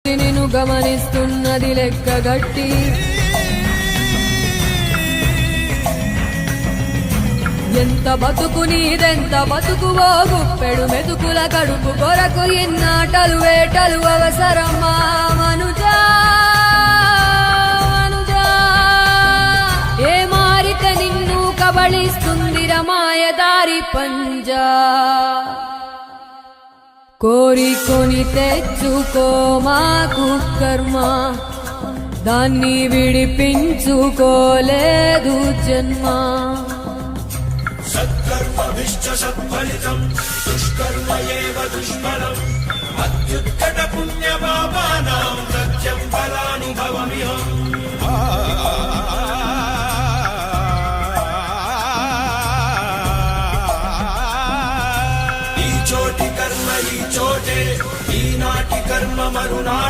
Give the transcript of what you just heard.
నిన్ను గమనిస్తున్నది లెక్కగట్టి ఎంత బతుకు నీదెంత బతుకువో గుప్పెడు మెతుకుల కడుపు కొరకు ఇన్నాటలు వేటలు అవసరమా మనుజా మనుజా ఏ మారిత నిన్ను కబళిస్తుందిర మాయదారి పంజా కోరికొని తెచ్చుకో మాకు కర్మ దాన్ని విడిపించుకోలేదు జన్మ సత్కర్మభిశ్చ సత్ఫలితం దుష్కర్మ ఏవ దుష్ఫలం అత్యుత్కట పుణ్యపాపానాం సత్యం ఫలానుభవమిహం ఈ చోటి కర్మ ఈ చోటే ఈనాటి కర్మ మరునాడే